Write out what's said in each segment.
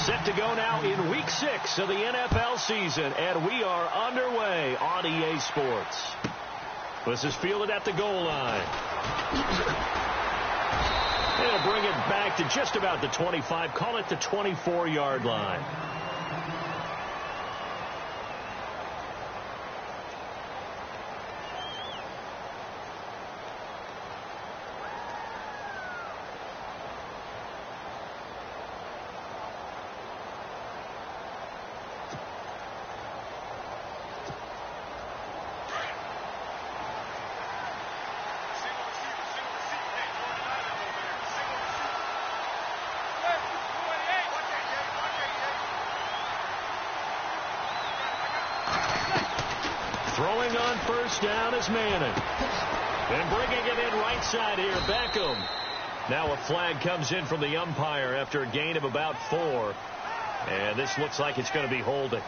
Set to go now in Week 6 of the NFL season, and we are underway on EA Sports. This is fielded at the goal line. They'll bring it back to just about the 25. Call it the 24-yard line. Throwing on first down is Manning. And bringing it in right side here, Beckham. Now a flag comes in from the umpire after a gain of about 4. And this looks like it's going to be holding.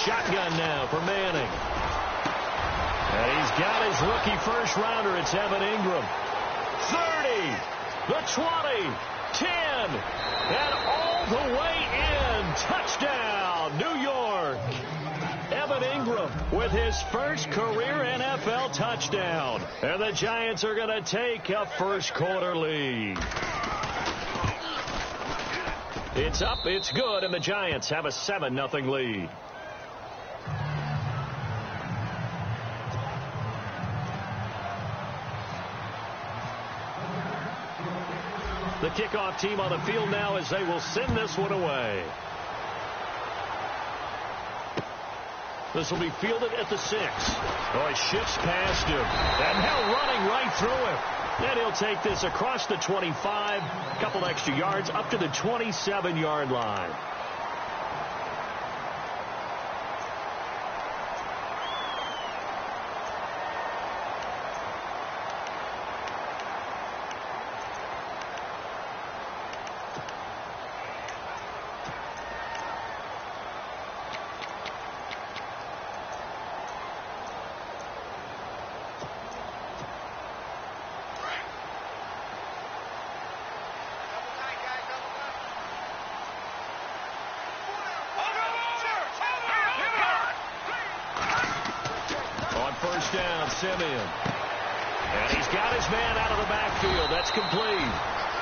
Shotgun now for Manning. And he's got his rookie first rounder. It's Evan Ingram. 30, the 20, 10, and all the way in. Touchdown, New York. Evan Ingram with his first career NFL touchdown. And the Giants are going to take a first quarter lead. It's up, it's good, and the Giants have a 7-0 lead. The kickoff team on the field now as they will send this one away. This will be fielded at the 6. Oh, he shifts past him. And now running right through him. And he'll take this across the 25. A couple extra yards up to the 27-yard line. First down, Simeon. And he's got his man out of the backfield. That's complete.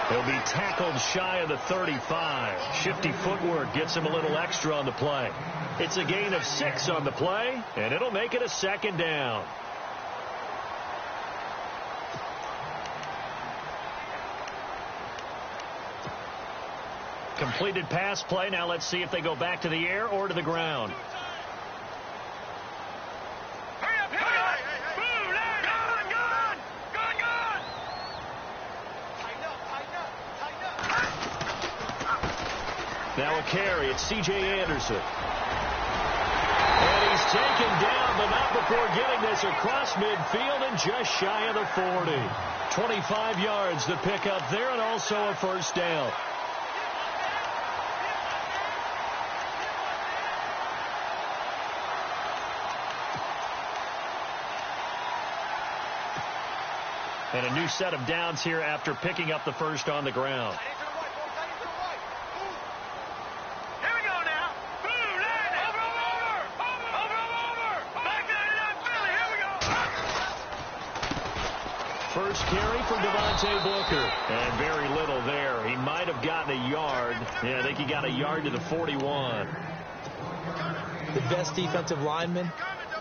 He'll be tackled shy of the 35. Shifty footwork gets him a little extra on the play. It's a gain of 6 on the play, and it'll make it a second down. Completed pass play. Now let's see if they go back to the air or to the ground. Now a carry. It's C.J. Anderson. And he's taken down, but not before getting this across midfield and just shy of the 40. 25 yards to pick up there and also a first down. And a new set of downs here after picking up the first on the ground. First carry for Devontae Booker. And very little there. He might have gotten a yard. Yeah, I think he got a yard to the 41. The best defensive linemen,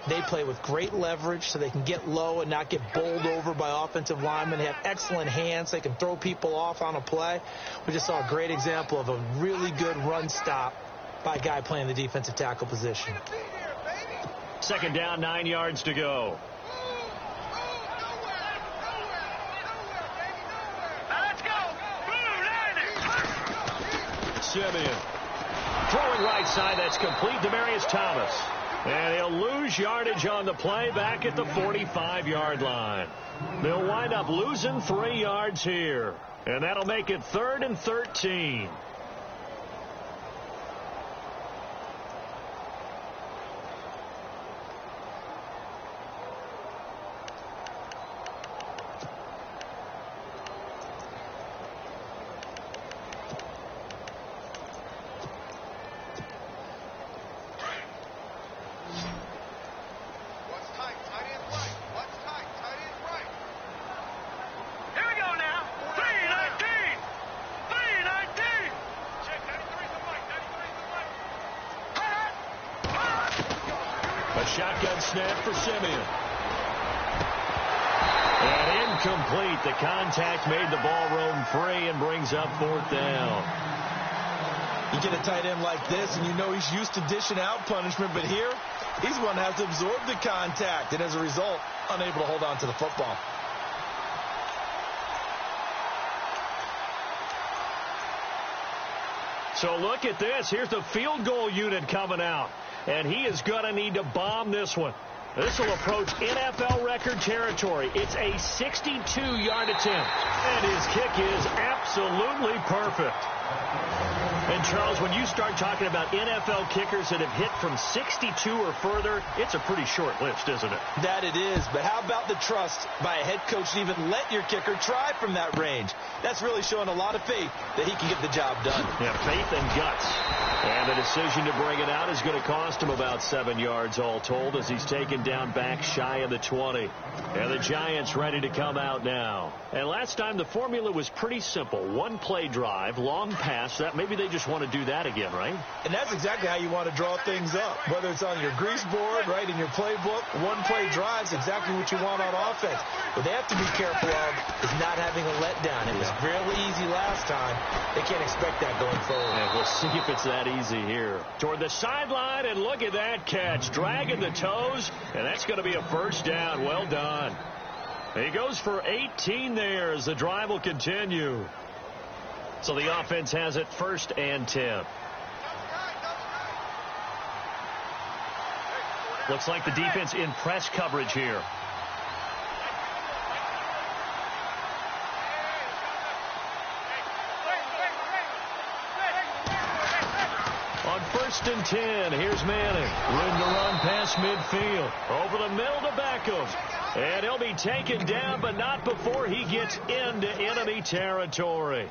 they play with great leverage so they can get low and not get bowled over by offensive linemen. They have excellent hands. They can throw people off on a play. We just saw a great example of a really good run stop by a guy playing the defensive tackle position. Second down, 9 yards to go. Simeon. Throwing right side, that's complete. Demaryius Thomas. And he'll lose yardage on the play back at the 45-yard line. They'll wind up losing 3 yards here. And that'll make it 3rd and 13. A shotgun snap for Simeon. And incomplete. The contact made the ball roam free and brings up 4th down. You get a tight end like this, and you know he's used to dishing out punishment, but here, he's one that has to absorb the contact, and as a result, unable to hold on to the football. So look at this. Here's the field goal unit coming out. And he is going to need to bomb this one. This will approach NFL record territory. It's a 62-yard attempt. And his kick is absolutely perfect. And, Charles, when you start talking about NFL kickers that have hit from 62 or further, it's a pretty short list, isn't it? That it is. But how about the trust by a head coach to even let your kicker try from that range? That's really showing a lot of faith that he can get the job done. Yeah, faith and guts. And the decision to bring it out is going to cost him about 7 yards all told as he's taken down back shy of the 20. And the Giants ready to come out now. And last time the formula was pretty simple. 1 play drive, long pass. That maybe they just want to do that again, right? And that's exactly how you want to draw things up. Whether it's on your grease board, right, in your playbook, 1 play drive is exactly what you want on offense. What they have to be careful of is not having a letdown. It was really easy last time. They can't expect that going forward. And we'll see if it's that easy here. Toward the sideline, and look at that catch. Dragging the toes, and that's going to be a 1st down. Well done. He goes for 18 there as the drive will continue. So the offense has it 1st and 10. Looks like the defense in press coverage here. On 1st and 10, here's Manning. Room to run past midfield. Over the middle to Beckham. And he'll be taken down, but not before he gets into enemy territory.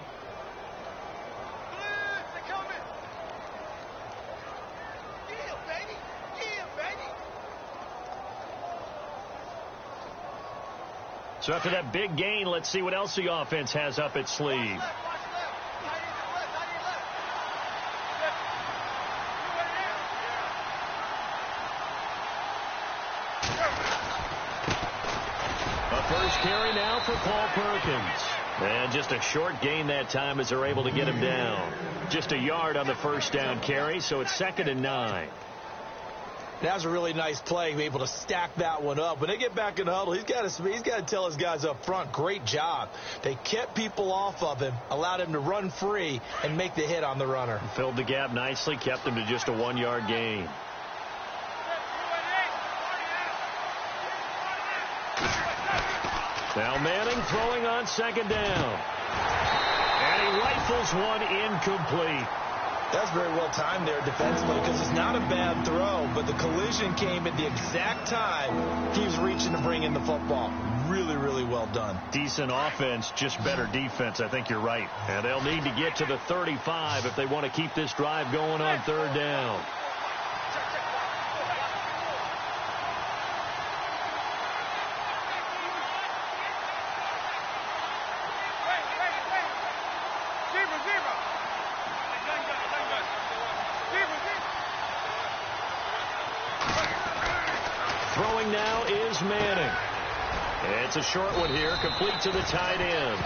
So after that big gain, let's see what else the offense has up its sleeve. A 1st carry now for Paul Perkins. And just a short gain that time as they're able to get him down. Just a yard on the 1st down carry, so it's 2nd and 9. That was a really nice play, be able to stack that one up. When they get back in the huddle, he's got to tell his guys up front, great job. They kept people off of him, allowed him to run free, and make the hit on the runner. Filled the gap nicely, kept him to just a 1-yard gain. Now Manning throwing on 2nd down. And he rifles one incomplete. That's very well timed there defensively because it's not a bad throw, but the collision came at the exact time he was reaching to bring in the football. Really, really well done. Decent offense, just better defense. I think you're right. And they'll need to get to the 35 if they want to keep this drive going on 3rd down. Throwing now is Manning. It's a short one here, complete to the tight end.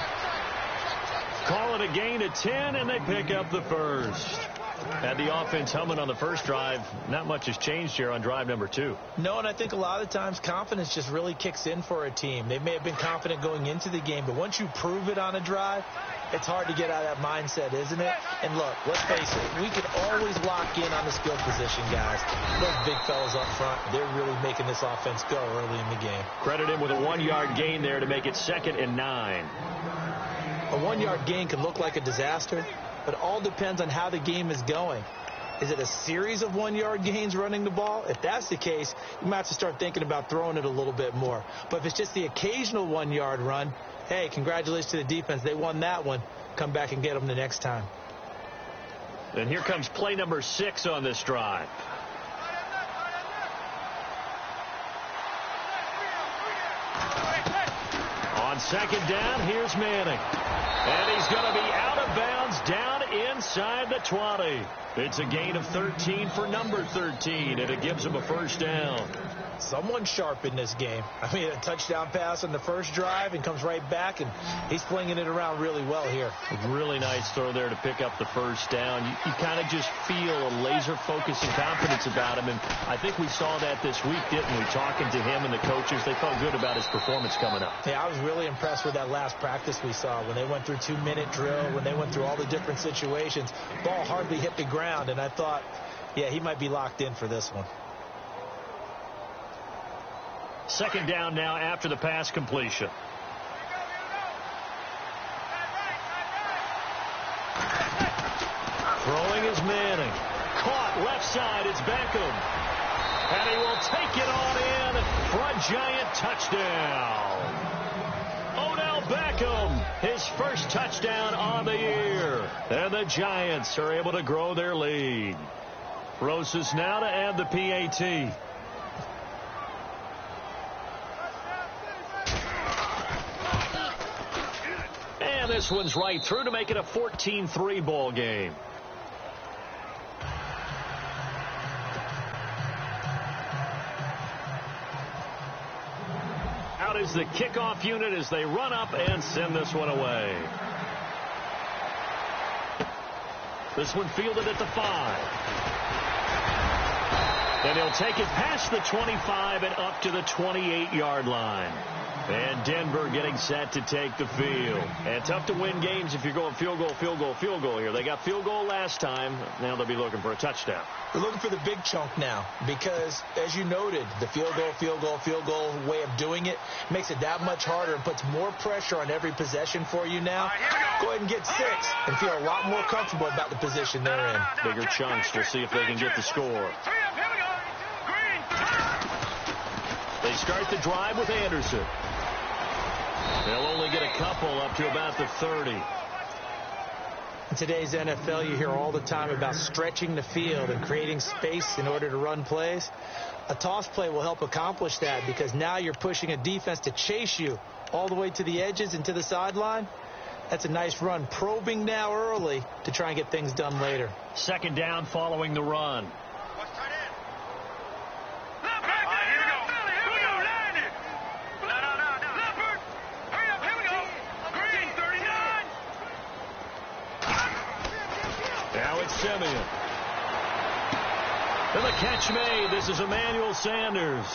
Call it a gain of 10, and they pick up the 1st. Had the offense humming on the first drive. Not much has changed here on drive number 2. No, and I think a lot of times confidence just really kicks in for a team. They may have been confident going into the game, but once you prove it on a drive, it's hard to get out of that mindset, isn't it? And look, let's face it, we can always lock in on the skill position, guys. Those big fellas up front, they're really making this offense go early in the game. Credit him with a 1-yard gain there to make it 2nd and 9. A 1-yard gain can look like a disaster, but it all depends on how the game is going. Is it a series of 1-yard gains running the ball? If that's the case, you might have to start thinking about throwing it a little bit more. But if it's just the occasional 1-yard run, hey, congratulations to the defense. They won that one. Come back and get them the next time. And here comes play number 6 on this drive. On 2nd down, here's Manning. And he's going to be out of bounds down inside the 20. It's a gain of 13 for number 13, and it gives him a 1st down. Someone sharp in this game. I mean, a touchdown pass on the first drive and comes right back, and he's flinging it around really well here. Really nice throw there to pick up the 1st down. You kind of just feel a laser focus and confidence about him, and I think we saw that this week, didn't we? Talking to him and the coaches, they felt good about his performance coming up. Yeah, I was really impressed with that last practice we saw when they went through 2-minute drill, when they went through all the different situations. Ball hardly hit the ground, and I thought, yeah, he might be locked in for this one. 2nd down now after the pass completion. Throwing is Manning. Caught left side. It's Beckham. And he will take it on in for a giant touchdown. Odell Beckham, his 1st touchdown on the year. And the Giants are able to grow their lead. Rosas now to add the PAT. And this one's right through to make it a 14-3 ball game. Out is the kickoff unit as they run up and send this one away. This one fielded at the 5. And he'll take it past the 25 and up to the 28-yard line. And Denver getting set to take the field. And tough to win games if you're going field goal, field goal, field goal here. They got field goal last time. Now they'll be looking for a touchdown. They're looking for the big chunk now because, as you noted, the field goal, field goal, field goal way of doing it makes it that much harder and puts more pressure on every possession for you now. Go ahead and get 6 and feel a lot more comfortable about the position they're in. Bigger chunks. We'll see if they can get the score. They start the drive with Anderson. They'll only get a couple up to about the 30. In today's NFL, you hear all the time about stretching the field and creating space in order to run plays. A toss play will help accomplish that because now you're pushing a defense to chase you all the way to the edges and to the sideline. That's a nice run. Probing now early to try and get things done later. 2nd down following the run. Simeon. And the catch made. This is Emmanuel Sanders.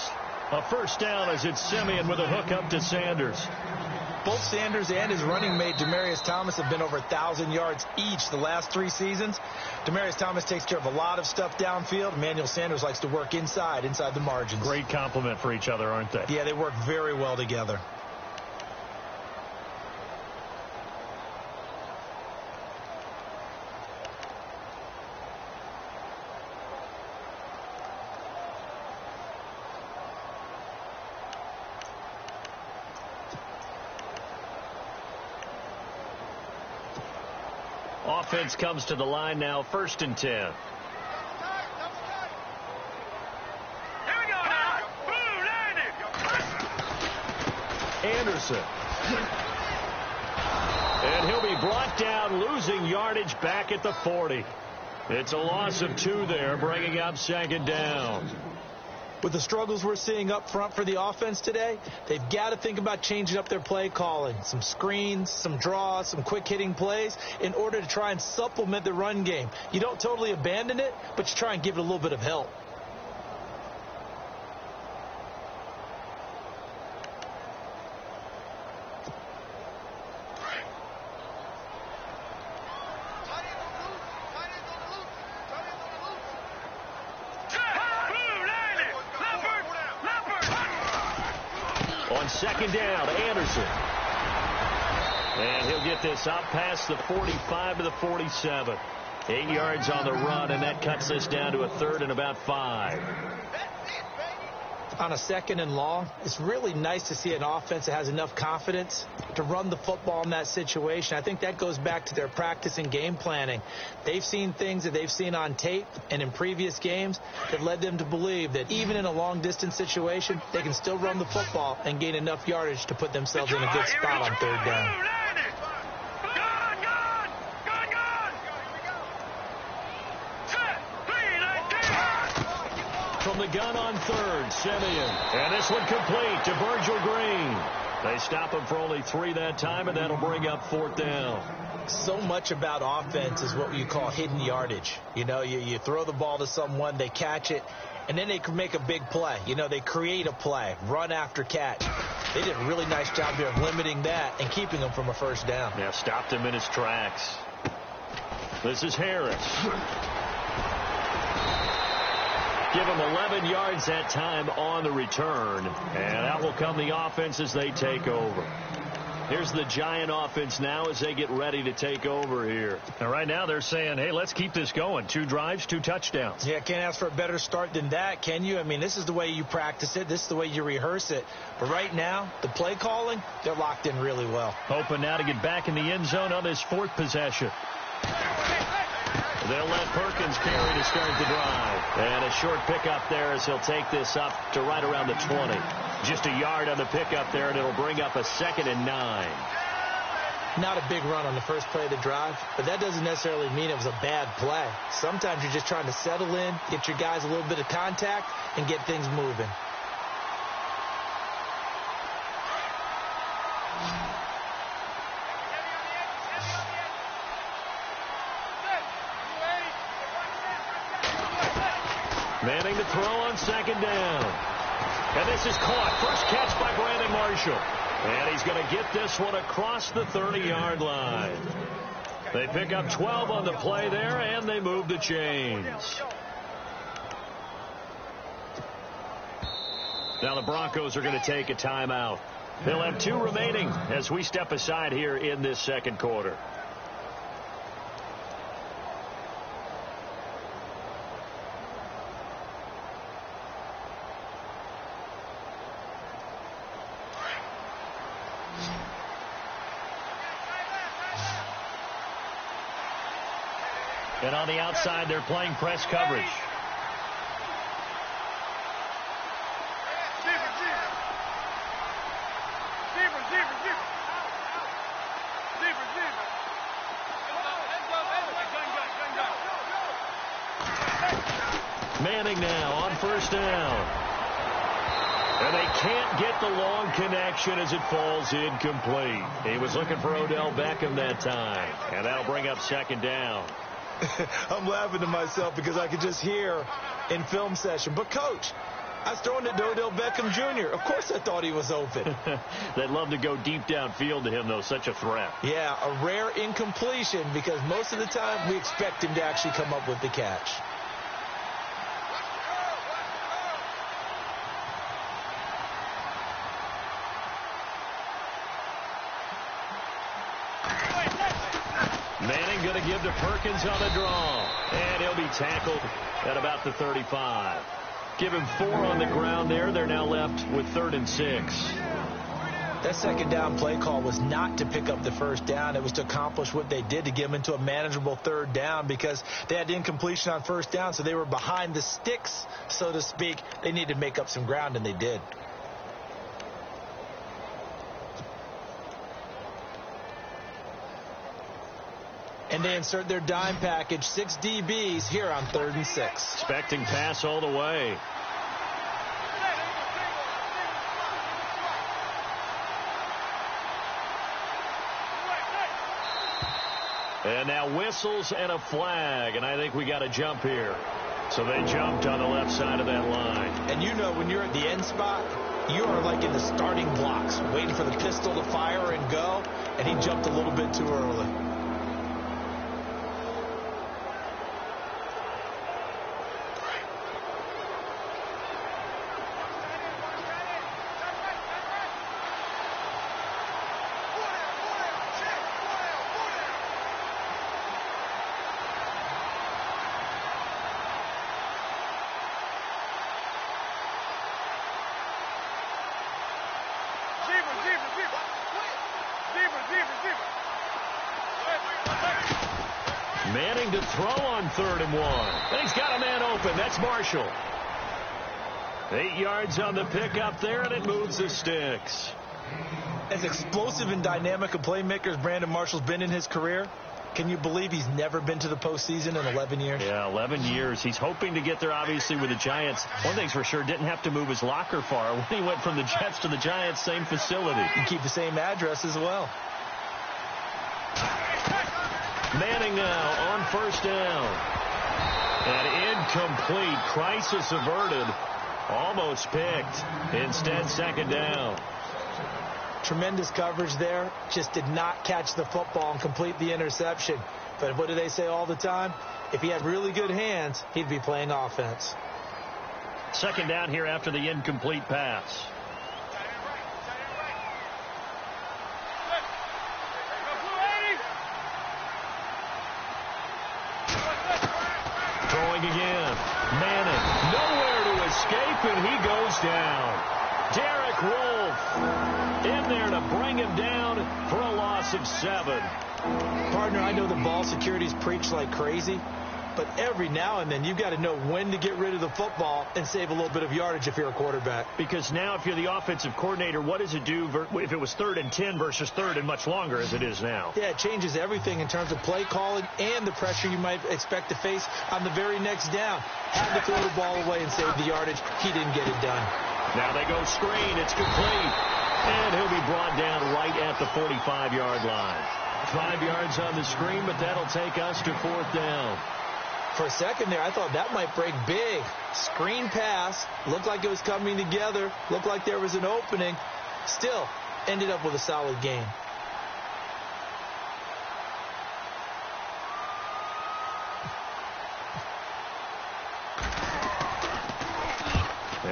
A 1st down as it's Simeon with a hook up to Sanders. Both Sanders and his running mate, Demaryius Thomas, have been over 1,000 yards each the last 3 seasons. Demaryius Thomas takes care of a lot of stuff downfield. Emmanuel Sanders likes to work inside the margins. Great compliment for each other, aren't they? Yeah, they work very well together. Offense comes to the line now, 1st and 10. Here we go now. Anderson. And he'll be brought down, losing yardage back at the 40. It's a loss of 2 there, bringing up 2nd down. With the struggles we're seeing up front for the offense today, they've got to think about changing up their play calling. Some screens, some draws, some quick-hitting plays in order to try and supplement the run game. You don't totally abandon it, but you try and give it a little bit of help. On second down, Anderson. And he'll get this up past the 45 to the 47. 8 yards on the run, and that cuts this down to a 3rd and about 5. On a 2nd and long, it's really nice to see an offense that has enough confidence to run the football in that situation. I think that goes back to their practice and game planning. They've seen things that they've seen on tape and in previous games that led them to believe that even in a long-distance situation, they can still run the football and gain enough yardage to put themselves in a good spot on 3rd down. From the gun on 3rd, Simeon. And this one complete to Virgil Green. They stop him for only 3 that time, and that'll bring up 4th down. So much about offense is what you call hidden yardage. You know, you throw the ball to someone, they catch it, and then they can make a big play. You know, they create a play, run after catch. They did a really nice job here of limiting that and keeping him from a 1st down. Yeah, stopped him in his tracks. This is Harris. Give him 11 yards that time on the return. And out will come the offense as they take over. Here's the Giant offense now as they get ready to take over here. And right now they're saying, hey, let's keep this going. 2 drives, 2 touchdowns. Yeah, can't ask for a better start than that, can you? I mean, this is the way you practice it. This is the way you rehearse it. But right now, the play calling, they're locked in really well. Hoping now to get back in the end zone on this 4th possession. They'll let Perkins carry to start the drive. And a short pickup there as he'll take this up to right around the 20. Just a yard on the pickup there, and it'll bring up a 2nd and 9. Not a big run on the first play of the drive, but that doesn't necessarily mean it was a bad play. Sometimes you're just trying to settle in, get your guys a little bit of contact, and get things moving. Manning to throw on 2nd down. And this is caught. First catch by Brandon Marshall. And he's going to get this one across the 30-yard line. They pick up 12 on the play there, and they move the chains. Now the Broncos are going to take a timeout. They'll have 2 remaining as we step aside here in this 2nd quarter. And on the outside, they're playing press coverage. Manning now on 1st down. And they can't get the long connection as it falls incomplete. He was looking for Odell Beckham that time. And that'll bring up 2nd down. I'm laughing to myself because I could just hear in film session, but Coach, I was throwing it to Odell Beckham Jr. Of course I thought he was open. They'd love to go deep downfield to him, though. Such a threat. Yeah, a rare incompletion because most of the time we expect him to actually come up with the catch. Manning going to give to Perkins on the draw. And he'll be tackled at about the 35. Give him 4 on the ground there. They're now left with 3rd and 6. That 2nd down play call was not to pick up the 1st down. It was to accomplish what they did to get them into a manageable 3rd down because they had incompletion on 1st down, so they were behind the sticks, so to speak. They needed to make up some ground, and they did. And they insert their dime package, 6 DBs here on 3rd and 6. Expecting pass all the way. And now whistles and a flag, and I think we got a jump here. So they jumped on the left side of that line. And you know when you're at the end spot, you are like in the starting blocks, waiting for the pistol to fire and go, and he jumped a little bit too early. Manning to throw on 3rd and 1. And he's got a man open. That's Marshall. 8 yards on the pickup there, and it moves the sticks. As explosive and dynamic a playmaker as Brandon Marshall's been in his career, can you believe he's never been to the postseason in 11 years? Yeah, 11 years. He's hoping to get there, obviously, with the Giants. One thing's for sure, didn't have to move his locker far. When he went from the Jets to the Giants, same facility. You keep the same address as well. Manning now on 1st down. And incomplete. Crisis averted. Almost picked. Instead, 2nd down. Tremendous coverage there. Just did not catch the football and complete the interception. But what do they say all the time? If he had really good hands, he'd be playing offense. 2nd down here after the incomplete pass. Throwing again. Manning nowhere to escape, and he goes down. Derek Wolfe in there to bring him down for a loss of 7. Partner, I know the ball security's preached like crazy, but every now and then you've got to know when to get rid of the football and save a little bit of yardage if you're a quarterback. Because now if you're the offensive coordinator, what does it do if it was 3rd and 10 versus 3rd and much longer as it is now? Yeah, it changes everything in terms of play calling and the pressure you might expect to face on the very next down. Had to throw the ball away and save the yardage. He didn't get it done. Now they go screen. It's complete. And he'll be brought down right at the 45-yard line. 5 yards on the screen, but that'll take us to 4th down. For a second there, I thought that might break big. Screen pass. Looked like it was coming together. Looked like there was an opening. Still, ended up with a solid game.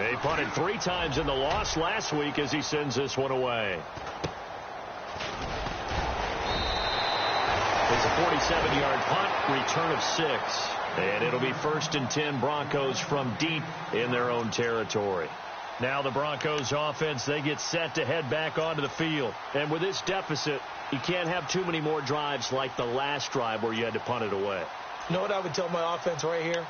He punted 3 times in the loss last week as he sends this one away. It's a 47-yard punt, return of 6. And it'll be 1st and 10 Broncos from deep in their own territory. Now the Broncos offense, they get set to head back onto the field. And with this deficit, you can't have too many more drives like the last drive where you had to punt it away. You know what I would tell my offense right here?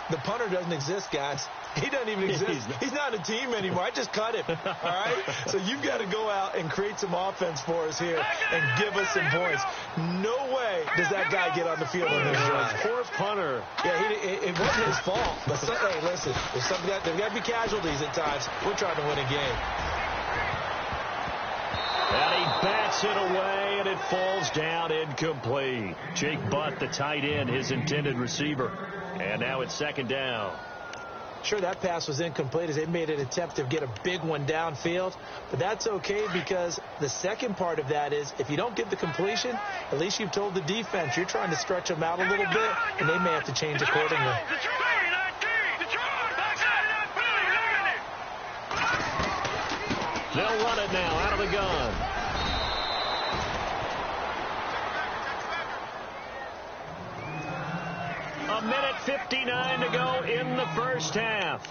The punter doesn't exist, guys. He doesn't even exist. He's not a team anymore. I just cut him. All right? So you've got to go out and create some offense for us here and give us some points. No way does that guy get on the field on this drive. Poor punter. Yeah, it wasn't his fault. But hey, listen, there's got to be casualties at times. We're trying to win a game. And he bats it away, and it falls down incomplete. Jake Butt, the tight end, his intended receiver. And now it's 2nd down. Sure, that pass was incomplete as they made an attempt to get a big one downfield. But that's okay because the second part of that is if you don't get the completion, at least you've told the defense you're trying to stretch them out a little bit, and they may have to change accordingly. They'll run it now out of the gun. A minute 59 to go in the first half.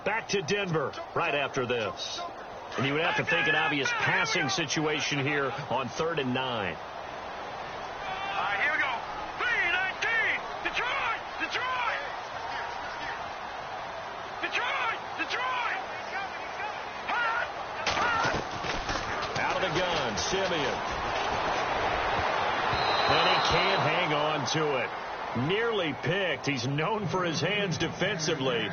Back to Denver right after this. And you would have to think an obvious passing situation here on 3rd and 9. All right, here we go. 3-19. Detroit! Detroit! Detroit! Detroit! Out of the gun, Simeon. And he can't hang on to it. Nearly picked. He's known for his hands defensively,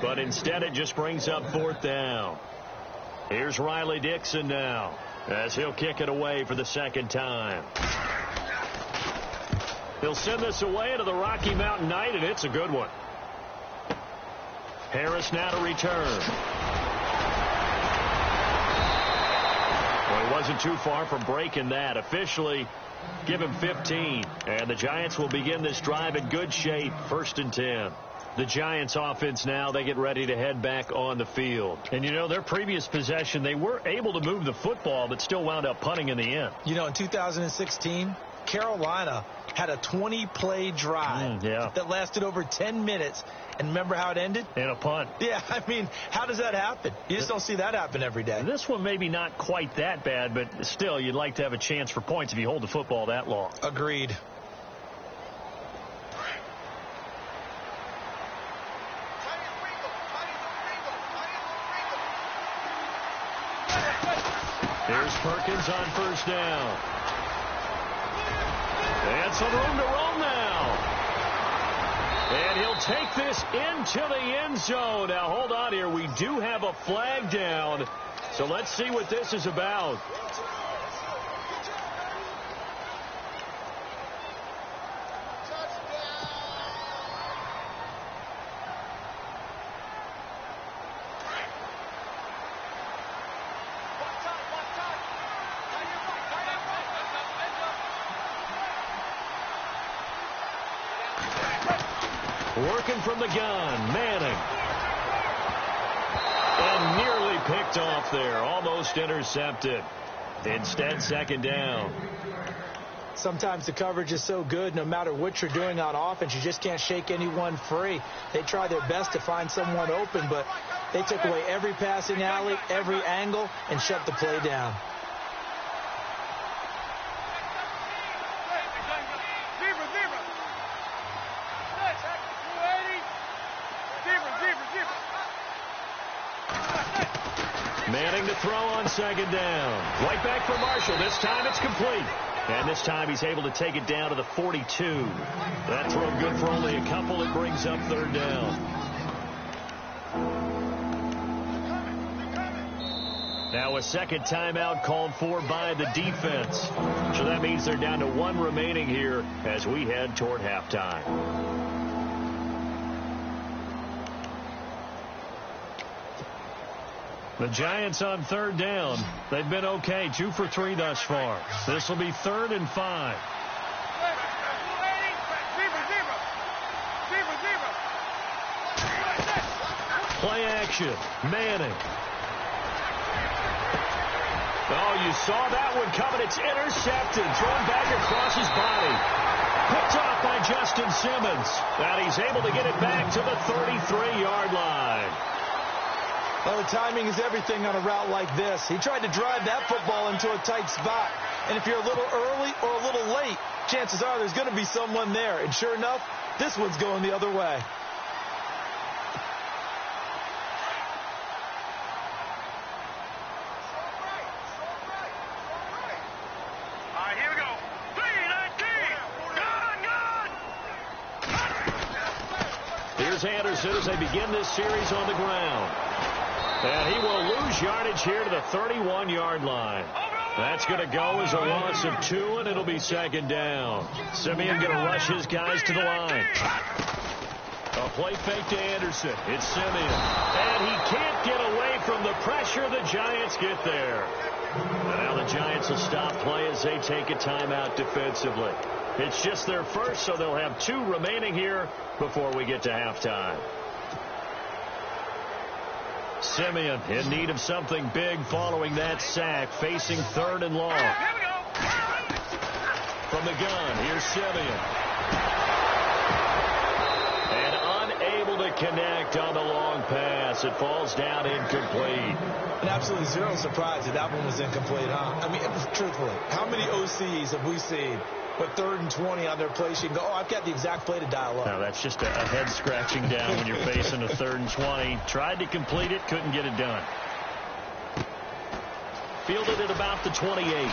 but instead it just brings up 4th down. Here's Riley Dixon now as he'll kick it away for the 2nd time. He'll send this away into the Rocky Mountain night, and it's a good one. Harris now to return. Well, he wasn't too far from breaking that. Officially, give him 15. And the Giants will begin this drive in good shape. 1st and 10. The Giants offense now, they get ready to head back on the field. And, you know, their previous possession, they were able to move the football, but still wound up punting in the end. You know, in 2016, Carolina had a 20-play drive that lasted over 10 minutes. And remember how it ended? In a punt. Yeah, I mean, how does that happen? You just don't see that happen every day. This one maybe not quite that bad, but still, you'd like to have a chance for points if you hold the football that long. Agreed. Here's Perkins on 1st down. And some room to roam now. And he'll take this into the end zone. Now, hold on here. We do have a flag down. So let's see what this is about. Working from the gun, Manning. And nearly picked off there, almost intercepted. Instead, 2nd down. Sometimes the coverage is so good, no matter what you're doing on offense, you just can't shake anyone free. They try their best to find someone open, but they took away every passing alley, every angle, and shut the play down. Manning to throw on 2nd down. Right back for Marshall. This time it's complete. And this time he's able to take it down to the 42. That throw good for only a couple. It brings up 3rd down. Now a 2nd timeout called for by the defense. So that means they're down to 1 remaining here as we head toward halftime. The Giants on 3rd down. They've been okay. 2 for 3 thus far. This will be 3rd and 5. Play action. Manning. Oh, you saw that one coming. It's intercepted. Thrown back across his body. Picked off by Justin Simmons. And he's able to get it back to the 33-yard line. Well, the timing is everything on a route like this. He tried to drive that football into a tight spot. And if you're a little early or a little late, chances are there's going to be someone there. And sure enough, this one's going the other way. Here we go. 3-19. Here's Anderson as they begin this series on the ground. And he will lose yardage here to the 31-yard line. That's going to go as a loss of 2, and it'll be 2nd down. Simeon going to rush his guys to the line. A play fake to Anderson. It's Simeon. And he can't get away from the pressure. The Giants get there. And now the Giants will stop play as they take a timeout defensively. It's just their first, so they'll have 2 remaining here before we get to halftime. Simeon in need of something big following that sack, facing 3rd and long. From the gun, here's Simeon. And unable to connect on the long pass. It falls down incomplete. And absolutely zero surprise that one was incomplete, huh? I mean, truthfully, how many OCs have we seen with 3rd and 20 on their place? You can go, oh, I've got the exact play to dial up. No, that's just a head scratching down when you're facing a 3rd and 20. Tried to complete it, couldn't get it done. Fielded at about the 28.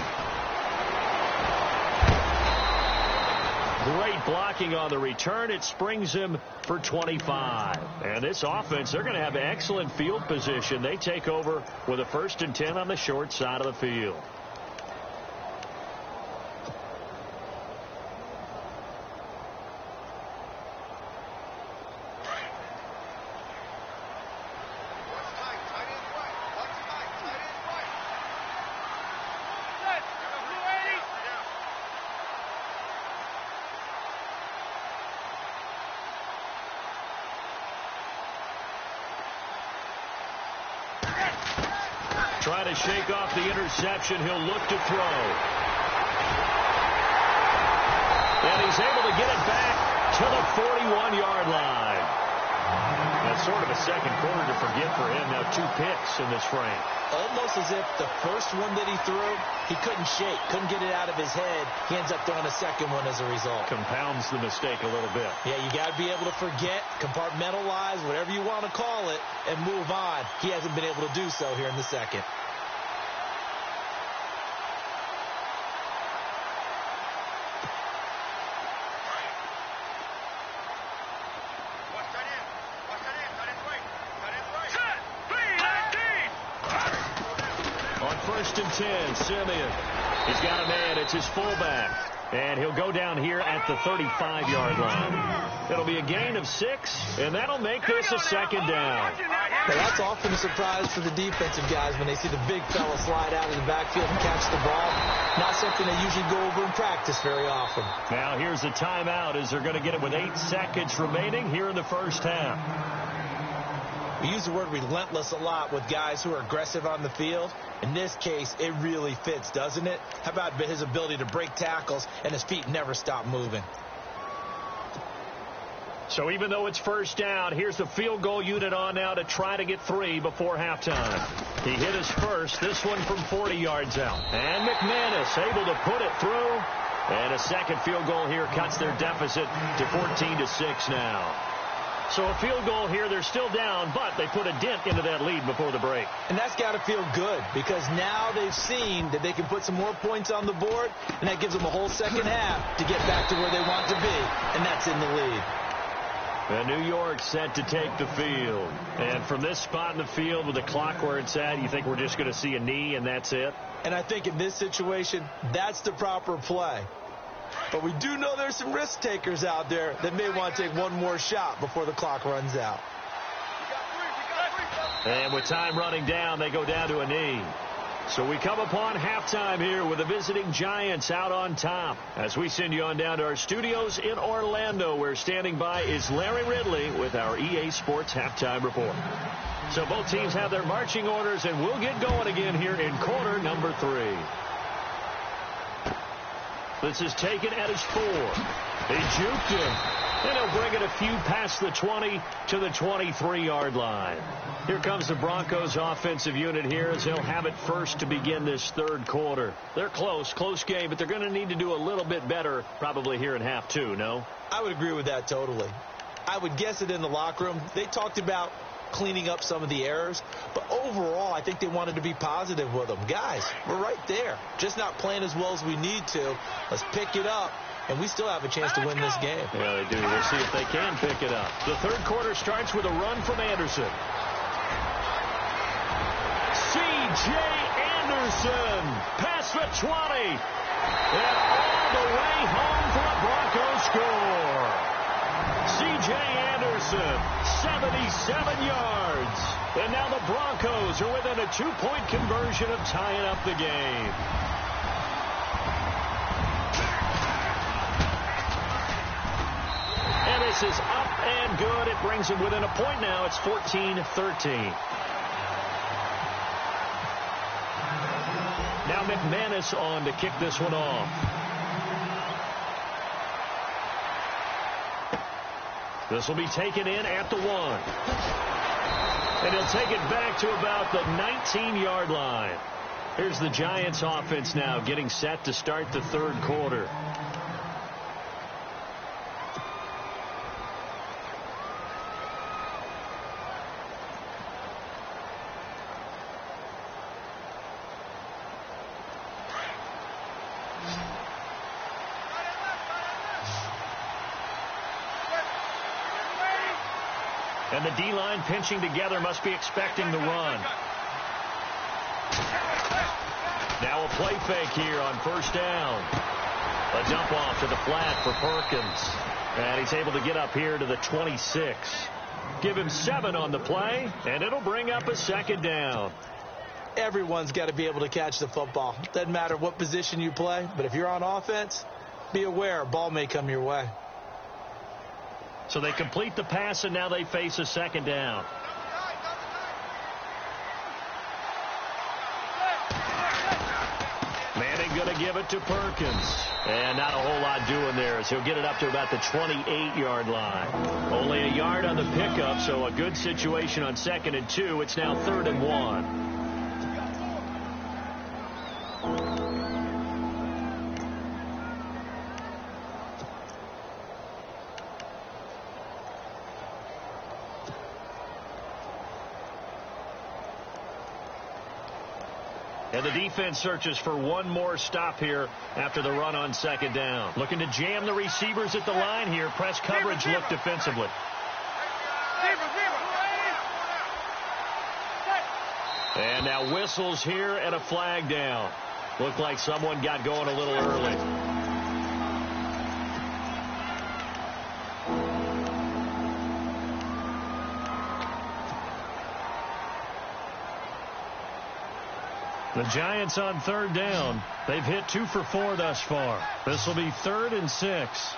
Great blocking on the return. It springs him for 25. And this offense, they're going to have excellent field position. They take over with a 1st and 10 on the short side of the field. try to shake off the interception. He'll look to throw. And he's able to get it back to the 41-yard line. That's sort of a second quarter to forget for him. Now 2 picks in this frame. Almost as if the first one that he threw, he couldn't shake, couldn't get it out of his head. He ends up throwing a second one as a result. Compounds the mistake a little bit. Yeah, you got to be able to forget, compartmentalize, whatever you want to call it, and move on. He hasn't been able to do so here in the second. First and 10, Simeon. He's got a man. It's his fullback. And he'll go down here at the 35-yard line. It'll be a gain of 6, and that'll make this a second down. Now that's often a surprise for the defensive guys when they see the big fella slide out of the backfield and catch the ball. Not something they usually go over in practice very often. Now here's a timeout as they're going to get it with 8 seconds remaining here in the first half. We use the word relentless a lot with guys who are aggressive on the field. In this case, it really fits, doesn't it? How about his ability to break tackles and his feet never stop moving? So even though it's first down, here's the field goal unit on now to try to get 3 before halftime. He hit his first, this one from 40 yards out. And McManus able to put it through. And a second field goal here cuts their deficit to 14-6 now. So a field goal here, they're still down, but they put a dent into that lead before the break. And that's got to feel good because now they've seen that they can put some more points on the board, and that gives them a whole second half to get back to where they want to be, and that's in the lead. And New York set to take the field. And from this spot in the field with the clock where it's at, you think we're just going to see a knee and that's it? And I think in this situation, that's the proper play. But we do know there's some risk takers out there that may want to take one more shot before the clock runs out. And with time running down, they go down to a knee. So we come upon halftime here with the visiting Giants out on top. As we send you on down to our studios in Orlando, where standing by is Larry Ridley with our EA Sports Halftime Report. So both teams have their marching orders, and we'll get going again here in quarter number 3. This is taken at his 4. He juked him. And he'll bring it a few past the 20 to the 23-yard line. Here comes the Broncos offensive unit here as they'll have it first to begin this third quarter. They're close game, but they're going to need to do a little bit better probably here in half 2, no? I would agree with that totally. I would guess it in the locker room. They talked about cleaning up some of the errors, but overall I think they wanted to be positive with them. Guys, we're right there, just not playing as well as we need to. Let's pick it up, and we still have a chance to win this game. Yeah, they do. We'll see if they can pick it up. The third quarter starts with a run from Anderson. C.J. Anderson past the 20 and all the way home for a Broncos score. C.J. Anderson, 77 yards. And now the Broncos are within a 2-point conversion of tying up the game. And this is up and good. It brings them within a point now. It's 14-13. Now McManus on to kick this one off. This will be taken in at the 1. And he'll take it back to about the 19-yard line. Here's the Giants offense now getting set to start the third quarter. And the D-line pinching together must be expecting the run. Now a play fake here on first down. A dump off to the flat for Perkins. And he's able to get up here to the 26. Give him 7 on the play, and it'll bring up a second down. Everyone's got to be able to catch the football. Doesn't matter what position you play, but if you're on offense, be aware a ball may come your way. So they complete the pass, and now they face a second down. give it to Perkins. And not a whole lot doing there as he'll get it up to about the 28-yard line. Only a yard on the pickup, so a good situation on 2nd and 2. It's now 3rd and 1. And the defense searches for one more stop here after the run on 2nd down. Looking to jam the receivers at the line here. Press coverage look defensively. And now whistles here and a flag down. Looked like someone got going a little early. The Giants on 3rd down. They've hit 2 for 4 thus far. This will be 3rd and 6.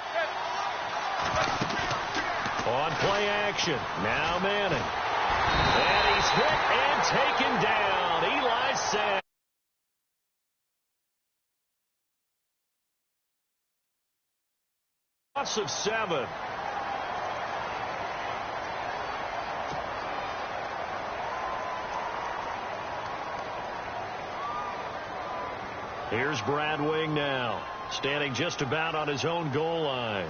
On play action. Now Manning. And he's hit and taken down. Eli Sand. Loss of 7. Here's Brad Wing now, standing just about on his own goal line.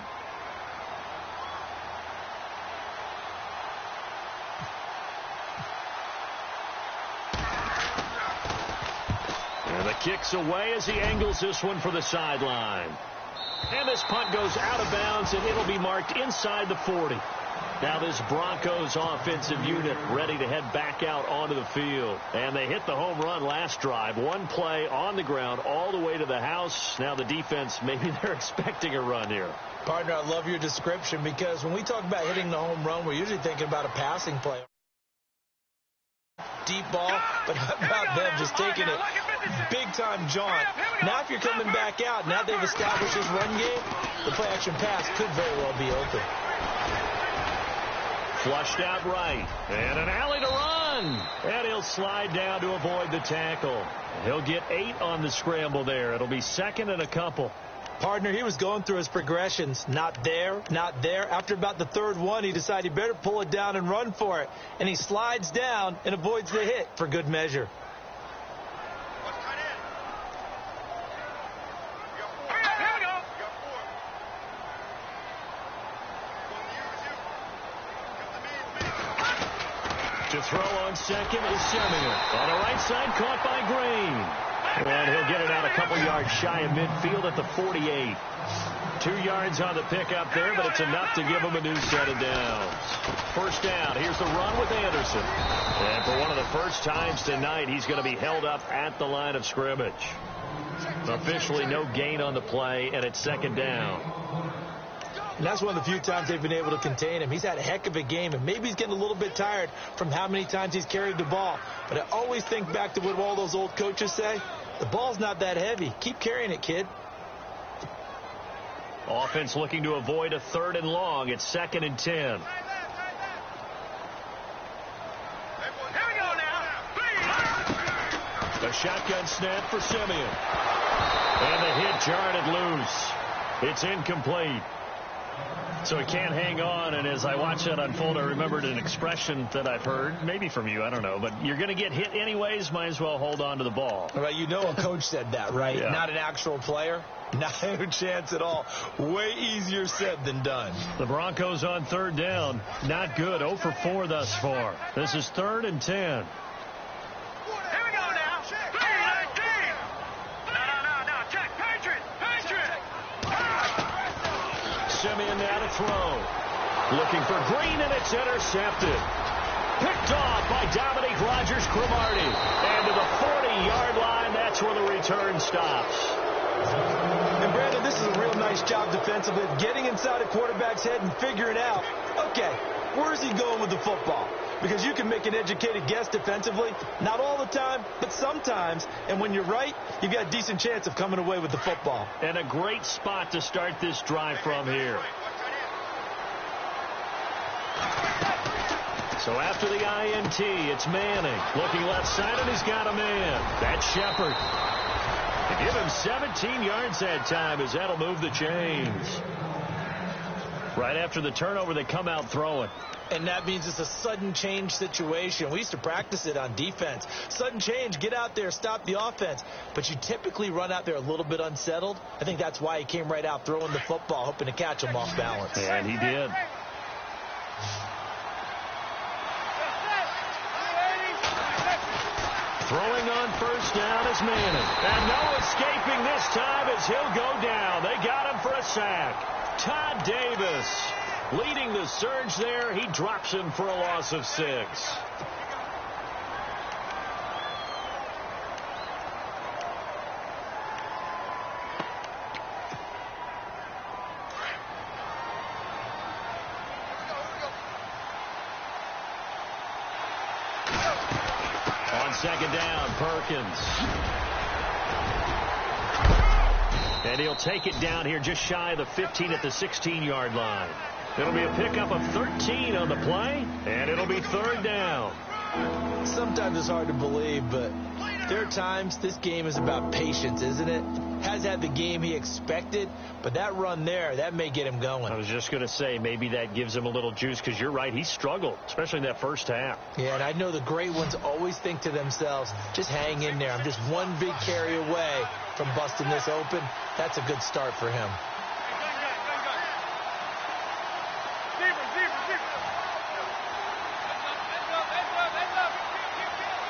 And the kick's away as he angles this one for the sideline. And this punt goes out of bounds, and it'll be marked inside the 40. Now this Broncos offensive unit ready to head back out onto the field. And they hit the home run last drive. One play on the ground all the way to the house. Now the defense, maybe they're expecting a run here. Partner, I love your description because when we talk about hitting the home run, we're usually thinking about a passing play. Deep ball, but how about them just taking it big-time jaunt. Now if you're coming back out, now they've established this run game, the play-action pass could very well be open. Flushed out right. And an alley to run. And he'll slide down to avoid the tackle. He'll get 8 on the scramble there. It'll be 2nd and a couple. Partner, he was going through his progressions. Not there, not there. After about the 3rd one, he decided he better pull it down and run for it. And he slides down and avoids the hit for good measure. To throw on 2nd is Simeon. On the right side, caught by Green. And he'll get it out a couple yards shy of midfield at the 48. 2 yards on the pickup there, but it's enough to give him a new set of downs. First down. Here's the run with Anderson. And for one of the first times tonight, he's going to be held up at the line of scrimmage. Officially no gain on the play, and it's 2nd down. And that's one of the few times they've been able to contain him. He's had a heck of a game, and maybe he's getting a little bit tired from how many times he's carried the ball. But I always think back to what all those old coaches say. The ball's not that heavy. Keep carrying it, kid. Offense looking to avoid a 3rd and long. It's 2nd and 10. Here we go now. A shotgun snap for Simeon. And the hit jarred it loose. It's incomplete. So he can't hang on, and as I watch that unfold, I remembered an expression that I've heard, maybe from you, I don't know, but you're going to get hit anyways, might as well hold on to the ball. Well, you know a coach said that, right? Yeah. Not an actual player. Not a chance at all. Way easier said than done. The Broncos on 3rd down. Not good. 0 for 4 thus far. This is 3rd and 10. Here we go now. 3-19. No. Check. Patriot. Simeon now to throw. Looking for Green, and it's intercepted. Picked off by Dominique Rodgers-Cromartie. And to the 40-yard line, that's where the return stops. And, Brandon, this is a real nice job defensively of getting inside a quarterback's head and figuring out, okay, where's he going with the football? Because you can make an educated guess defensively, not all the time, but sometimes. And when you're right, you've got a decent chance of coming away with the football. And a great spot to start this drive from here. So after the INT, it's Manning. Looking left side, and he's got a man. That's Shepard. Give him 17 yards that time as that'll move the chains. Right after the turnover, they come out throwing. And that means it's a sudden change situation. We used to practice it on defense. Sudden change, get out there, stop the offense. But you typically run out there a little bit unsettled. I think that's why he came right out throwing the football, hoping to catch him off balance. And he did. Throwing on first down is Manning. And no escaping this time as he'll go down. They got him for a sack. Todd Davis leading the surge there. He drops him for a loss of 6. On second down, Perkins. And he'll take it down here just shy of the 15 at the 16-yard line. It'll be a pickup of 13 on the play, and it'll be third down. Sometimes it's hard to believe, but there are times this game is about patience, isn't it? Has had the game he expected, but that run there, that may get him going. I was just going to say, maybe that gives him a little juice, because you're right, he struggled, especially in that first half. Yeah, and I know the great ones always think to themselves, just hang in there. I'm just one big carry away from busting this open. That's a good start for him.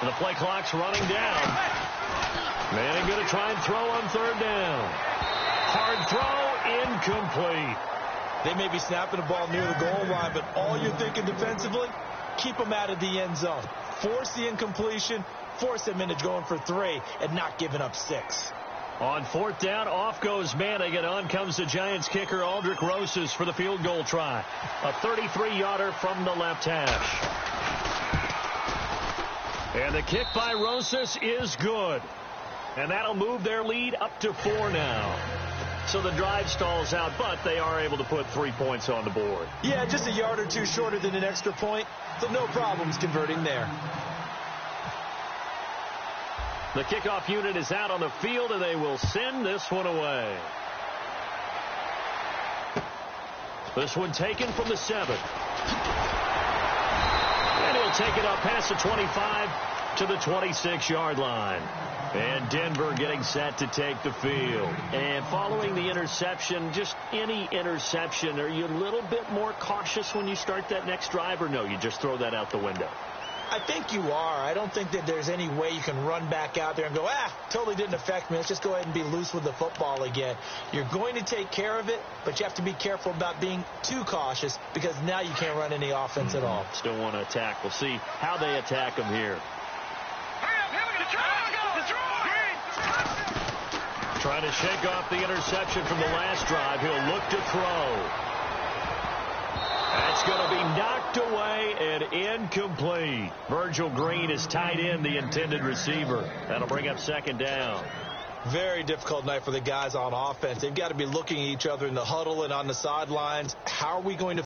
And the play clock's running down. Manning going to try and throw on third down. Hard throw, incomplete. They may be snapping the ball near the goal line, but all you're thinking defensively, keep them out of the end zone. Force the incompletion, force them into going for 3, and not giving up 6. On fourth down, off goes Manning, and on comes the Giants kicker, Aldrich Rosas, for the field goal try. A 33-yarder from the left hash. And the kick by Rosas is good. And that'll move their lead up to 4 now. So the drive stalls out, but they are able to put 3 points on the board. Yeah, just a yard or two shorter than an extra point, so no problems converting there. The kickoff unit is out on the field, and they will send this one away. This one taken from the 7. And he'll take it up past the 25 to the 26-yard line. And Denver getting set to take the field. And following the interception, just any interception, are you a little bit more cautious when you start that next drive, or no, you just throw that out the window? I think you are. I don't think that there's any way you can run back out there and go, totally didn't affect me. Let's just go ahead and be loose with the football again. You're going to take care of it, but you have to be careful about being too cautious, because now you can't run any offense at all. Still want to attack. We'll see how they attack them here. Trying to shake off the interception from the last drive. He'll look to throw. That's going to be knocked away and incomplete. Virgil Green is tied in, the intended receiver. That'll bring up second down. Very difficult night for the guys on offense. They've got to be looking at each other in the huddle and on the sidelines. How are we going to